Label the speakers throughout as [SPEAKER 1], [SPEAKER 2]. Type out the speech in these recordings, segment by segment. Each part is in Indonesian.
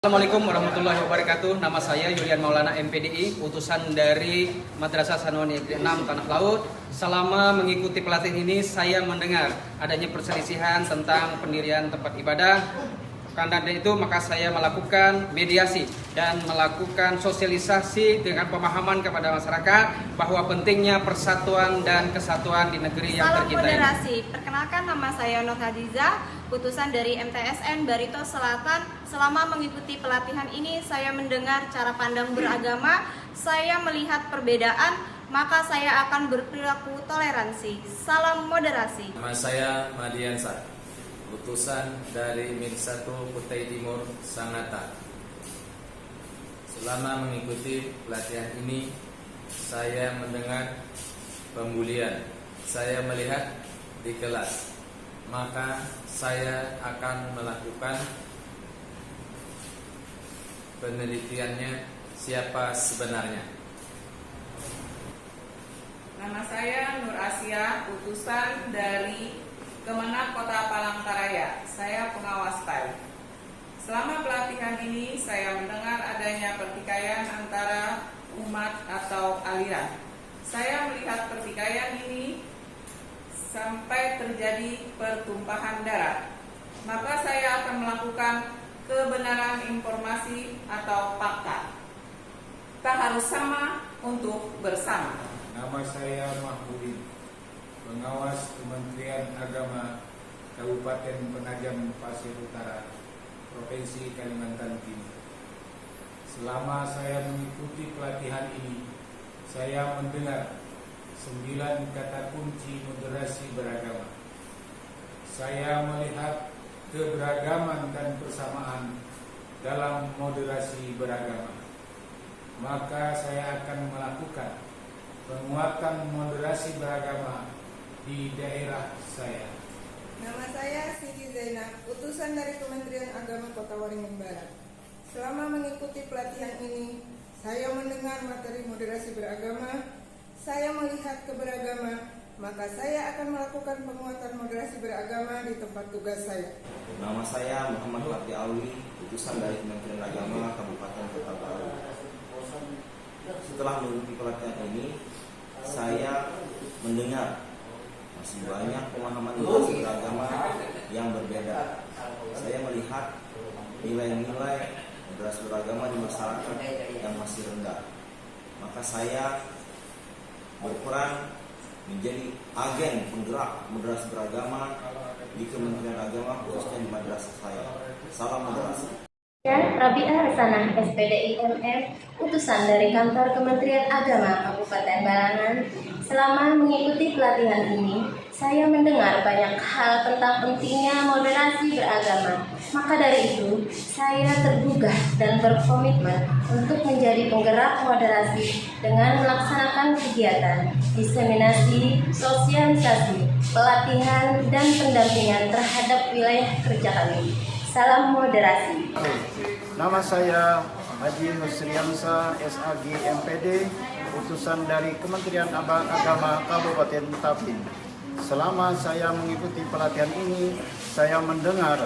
[SPEAKER 1] Assalamualaikum warahmatullahi wabarakatuh. Nama saya Yulian Maulana MPDI, utusan dari Madrasah Sanawiyah Negeri 6 Tanah Laut. Selama mengikuti pelatihan ini, saya mendengar adanya perselisihan tentang pendirian tempat ibadah. Karena itu maka saya melakukan mediasi dan melakukan sosialisasi dengan pemahaman kepada masyarakat bahwa pentingnya persatuan dan kesatuan di negeri yang tercinta ini.
[SPEAKER 2] Salam moderasi. Perkenalkan, nama saya Nur Hadiza, utusan dari MTSN Barito Selatan. Selama mengikuti pelatihan ini, saya mendengar cara pandang beragama, saya melihat perbedaan, maka saya akan berperilaku toleransi. Salam moderasi.
[SPEAKER 3] Nama saya Madiansa, utusan dari Min 1 Kutai Timur, Sangatta. Selama mengikuti pelatihan ini, saya mendengar pembulian. Saya melihat di kelas, maka saya akan melakukan penelitiannya siapa sebenarnya.
[SPEAKER 4] Nama saya Nur Asia, utusan dari Kemenag Kota Palangkaraya. Saya pengawas TAI. Selama pelatihan ini, saya mendengar adanya pertikaian antara umat atau aliran. Saya melihat pertikaian ini sampai terjadi pertumpahan darah. Maka saya akan melakukan kebenaran informasi atau fakta. Tak harus sama untuk bersama.
[SPEAKER 5] Nama saya Mahmudin, pengawas Kementerian Agama Kabupaten Penajam Pasir Utara, Provinsi Kalimantan Timur. Selama saya mengikuti pelatihan ini, saya mendengar 9 kata kunci moderasi beragama. Saya melihat keberagaman dan persamaan dalam moderasi beragama. Maka saya akan melakukan penguatan moderasi beragama di daerah saya.
[SPEAKER 6] Nama saya Siti Zainab, utusan dari Kementerian Agama Kota Waringin Barat. Selama mengikuti pelatihan ini, saya mendengar materi moderasi beragama, saya melihat keberagaman, maka saya akan melakukan penguatan moderasi beragama di tempat tugas saya.
[SPEAKER 7] Nama saya Muhammad Fatih Alwi, utusan dari Kementerian Agama Kabupaten Kota Palu. Setelah mengikuti pelatihan ini, saya mendengar masih banyak pemahaman moderasi beragama yang berbeda. Saya melihat nilai-nilai moderasi beragama di masyarakat yang masih rendah. Maka saya berperan menjadi agen penggerak moderasi beragama di Kementerian Agama, khususnya di madrasah saya. Salam moderasi.
[SPEAKER 8] Dan Rabi'ah Hasanah, SPDI MM, utusan dari Kantor Kementerian Agama Kabupaten Balangan. Selama mengikuti pelatihan ini, saya mendengar banyak hal tentang pentingnya moderasi beragama. Maka dari itu, saya tergugah dan berkomitmen untuk menjadi penggerak moderasi dengan melaksanakan kegiatan diseminasi, sosialisasi, pelatihan, dan pendampingan terhadap wilayah kerja kami. Salam moderasi.
[SPEAKER 5] Nama saya Haji Nusriansa, SAG MPD, utusan dari Kementerian Agama Kabupaten Tapin. Selama saya mengikuti pelatihan ini, saya mendengar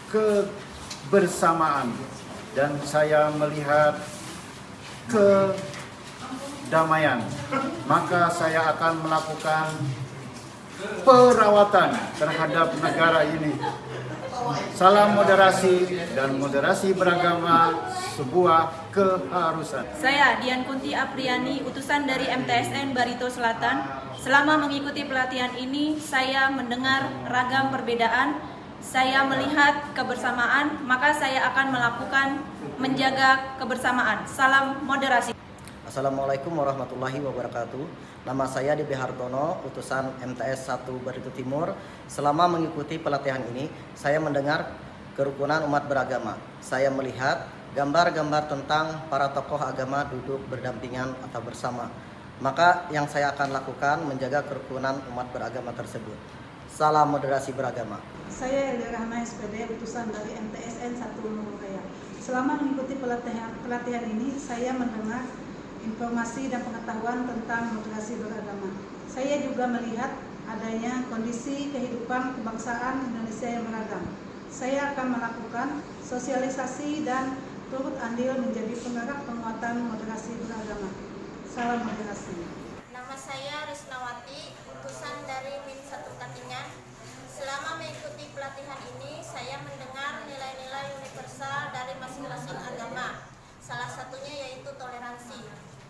[SPEAKER 5] kebersamaan dan saya melihat kedamaian. Maka saya akan melakukan perawatan terhadap negara ini. Salam moderasi, dan moderasi beragama sebuah keharusan.
[SPEAKER 2] Saya Dian Kunti Apriani, utusan dari MTSN Barito Selatan. Selama mengikuti pelatihan ini, saya mendengar ragam perbedaan, saya melihat kebersamaan, maka saya akan melakukan menjaga kebersamaan. Salam moderasi.
[SPEAKER 9] Assalamualaikum warahmatullahi wabarakatuh. Nama saya Debe Hartono, utusan MTS 1 Barito Timur. Selama mengikuti pelatihan ini, saya mendengar kerukunan umat beragama. Saya melihat gambar-gambar tentang para tokoh agama duduk berdampingan atau bersama. Maka yang saya akan lakukan menjaga kerukunan umat beragama tersebut. Salam moderasi beragama.
[SPEAKER 10] Saya Elia Rahma, SPD, utusan dari MTSN 1 Nurulaya. Selama mengikuti pelatihan ini, saya mendengar informasi dan pengetahuan tentang moderasi beragama. Saya juga melihat adanya kondisi kehidupan kebangsaan Indonesia yang beragam. saya akan melakukan sosialisasi dan turut andil menjadi penggerak penguatan moderasi beragama. Salam moderasi.
[SPEAKER 8] Nama saya Risnawati, utusan dari MIN 1 Katingan. Selama mengikuti pelatihan ini, saya mendengar nilai-nilai universal dari masing-masing agama. Salah satunya yaitu toleransi.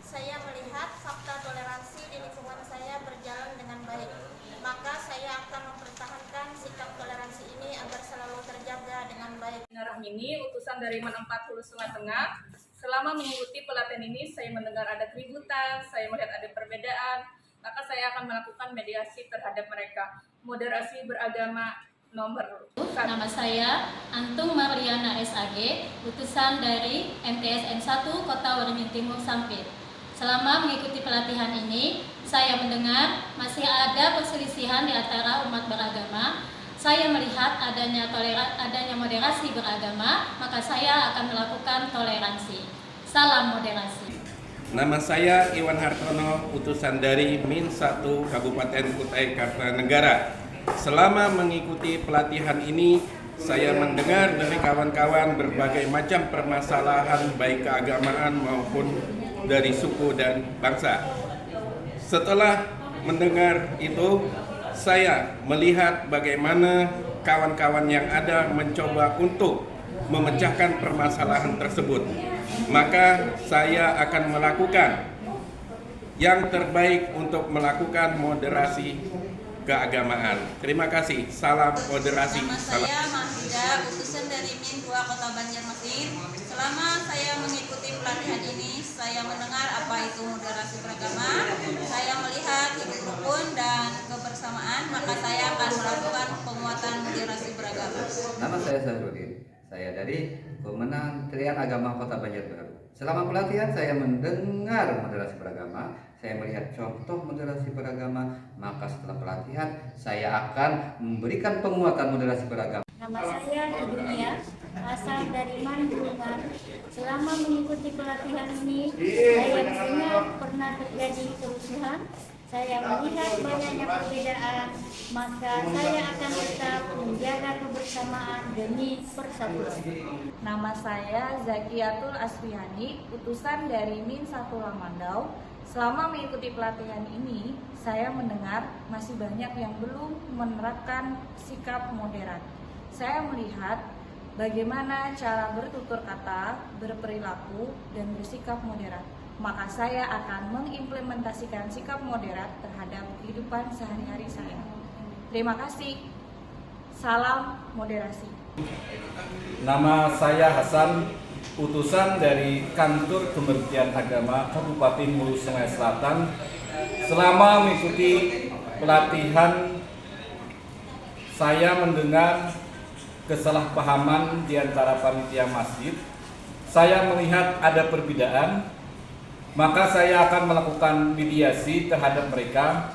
[SPEAKER 8] Saya melihat fakta toleransi di lingkungan saya berjalan dengan baik. Maka saya akan mempertahankan sikap toleransi ini agar selalu terjaga dengan baik.
[SPEAKER 4] Rahmini, utusan dari MAN 40 Sungai Tengah. Selama mengikuti pelatihan ini, saya mendengar ada keributan, saya melihat ada perbedaan, maka saya akan melakukan mediasi terhadap mereka. Moderasi beragama nomor 1.
[SPEAKER 11] Nama saya Antung Mariana SAG, utusan dari MTSN 1 Kota Waringin Timur Sampit. Selama mengikuti pelatihan ini, saya mendengar masih ada perselisihan di antara umat beragama. Saya melihat adanya moderasi beragama, maka saya akan melakukan toleransi. Salam moderasi.
[SPEAKER 12] Nama saya Iwan Hartono, utusan dari MIN 1 Kabupaten Kutai Kartanegara. Selama mengikuti pelatihan ini, saya mendengar dari kawan-kawan berbagai macam permasalahan baik keagamaan maupun dari suku dan bangsa. Setelah mendengar itu, saya melihat bagaimana kawan-kawan yang ada mencoba untuk memecahkan permasalahan tersebut. Maka saya akan melakukan yang terbaik untuk melakukan moderasi keagamaan. Terima kasih. Salam moderasi.
[SPEAKER 2] Nama saya Mahida, utusan dari MIN 2 Kota Banjarmasin. Selama saya mengikuti pelatihan ini, saya mendengar apa itu moderasi beragama. Saya melihat hidup rukun dan kebersamaan, maka saya akan melakukan penguatan moderasi beragama.
[SPEAKER 13] Nama saya Sahrudin. Saya dari Kementerian Agama Kota Banjarbaru. Selama pelatihan saya mendengar moderasi beragama, saya melihat contoh moderasi beragama, maka setelah pelatihan saya akan memberikan penguatan moderasi beragama.
[SPEAKER 11] Nama saya Dunia, asal dari Mandungan. Selama mengikuti pelatihan ini, saya mendengar pernah terjadi kerusuhan. Saya melihat banyaknya perbedaan, maka saya akan tetap menjaga kebersamaan demi persatuan.
[SPEAKER 2] Nama saya Zakiatul Asfiani, utusan dari MIN 1 Lamandau. Selama mengikuti pelatihan ini, saya mendengar masih banyak yang belum menerapkan sikap moderat. Saya melihat bagaimana cara bertutur kata, berperilaku, dan bersikap moderat. Maka saya akan mengimplementasikan sikap moderat terhadap kehidupan sehari-hari saya. Terima kasih. Salam moderasi.
[SPEAKER 14] Nama saya Hasan, utusan dari Kantor Kementerian Agama Kabupaten Hulu Sungai Selatan. Selama mengikuti pelatihan, saya mendengar kesalahpahaman di antara panitia masjid. Saya melihat ada perbedaan, maka saya akan melakukan mediasi terhadap mereka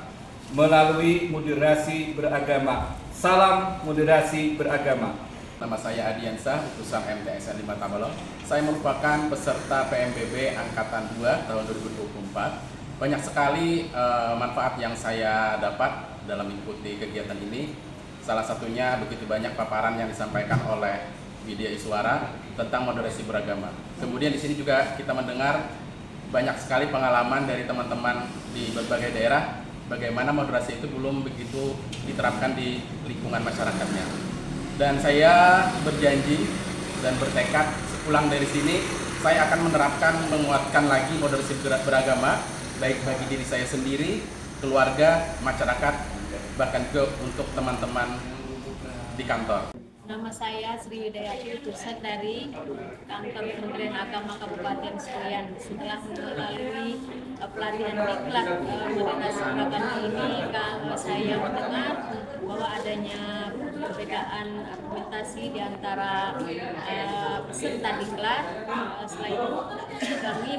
[SPEAKER 14] melalui moderasi beragama. Salam moderasi beragama.
[SPEAKER 15] Nama saya Adiansah, utusan MTSN 5 Tabalong. Saya merupakan peserta PMBB Angkatan 2 tahun 2024. Banyak sekali manfaat yang saya dapat dalam mengikuti kegiatan ini. Salah satunya begitu banyak paparan yang disampaikan oleh Widya Iswara tentang moderasi beragama. Kemudian di sini juga kita mendengar banyak sekali pengalaman dari teman-teman di berbagai daerah bagaimana moderasi itu belum begitu diterapkan di lingkungan masyarakatnya. Dan saya berjanji dan bertekad sepulang dari sini saya akan menerapkan, menguatkan lagi moderasi beragama baik bagi diri saya sendiri, keluarga, masyarakat, bahkan juga untuk teman-teman di kantor.
[SPEAKER 11] Nama saya Sri Widayati, utusan dari Kantor Kementerian Agama Kabupaten Seruyan. Setelah melalui pelatihan diklat moderasi beragama ini, saya mendengar bahwa adanya perbedaan argumentasi di antara peserta diklat. Setelah itu kami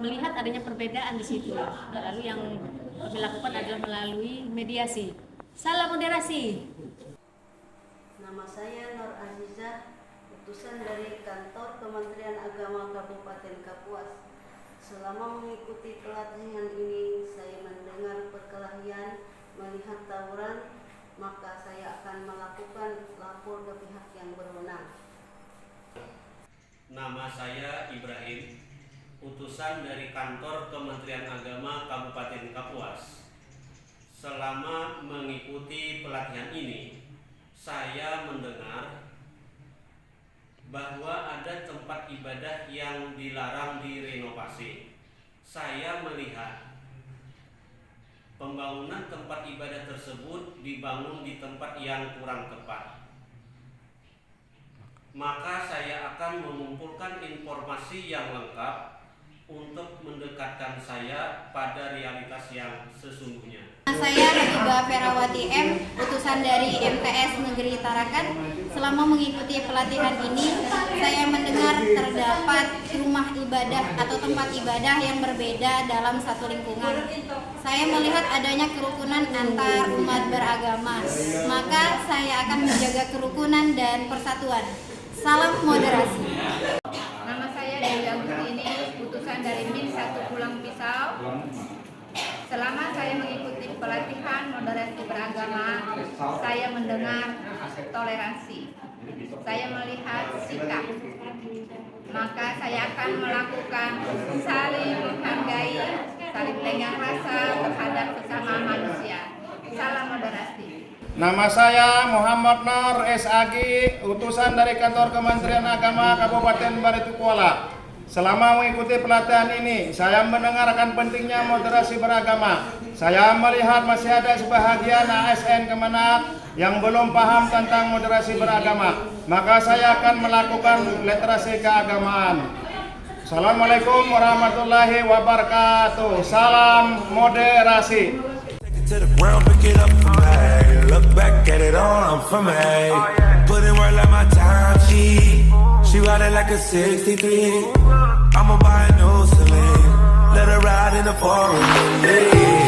[SPEAKER 11] melihat adanya perbedaan di situ. Lalu yang kami lakukan adalah melalui mediasi. Salam moderasi.
[SPEAKER 16] Nama saya Nur Azizah, utusan dari Kantor Kementerian Agama Kabupaten Kapuas. Selama mengikuti pelatihan ini, saya mendengar perkelahian, melihat tawuran, maka saya akan melakukan lapor ke pihak yang berwenang.
[SPEAKER 17] Nama saya Ibrahim, utusan dari kantor Kementerian Agama Kabupaten Kapuas. Selama mengikuti pelatihan ini, saya mendengar bahwa ada tempat ibadah yang dilarang direnovasi. Saya melihat pembangunan tempat ibadah tersebut dibangun di tempat yang kurang tepat. Maka saya akan mengumpulkan informasi yang lengkap untuk mendekatkan saya pada realitas yang sesungguhnya.
[SPEAKER 18] Saya Habibah Ferawati M, utusan dari MTS Negeri Tarakan. Selama mengikuti pelatihan ini, saya mendengar terdapat rumah ibadah atau tempat ibadah yang berbeda dalam satu lingkungan. Saya melihat adanya kerukunan antar umat beragama, maka saya akan menjaga kerukunan dan persatuan. Salam moderasi.
[SPEAKER 19] Nama saya Dewi Agustini, utusan dari Min 1 Pulang Pisau. Selama saya mengikuti pelatihan moderasi beragama, saya mendengar toleransi. Saya melihat sikap. Maka saya akan melakukan saling menghargai, saling tenggang rasa terhadap sesama manusia. Salam moderasi.
[SPEAKER 20] Nama saya Muhammad Nur SAG, utusan dari kantor Kementerian Agama Kabupaten Barito Kuala. Selama mengikuti pelatihan ini, saya mendengarkan pentingnya moderasi beragama. Saya melihat masih ada sebahagian ASN Kemenak yang belum paham tentang moderasi beragama. Maka saya akan melakukan literasi keagamaan. Assalamualaikum warahmatullahi wabarakatuh. Salam moderasi.
[SPEAKER 21] To the ground, pick it up for me. Look back at it all, I'm for me. Put in work like my time, she ride it like a 63. I'ma buy a new Celine. Let her ride in the foreign.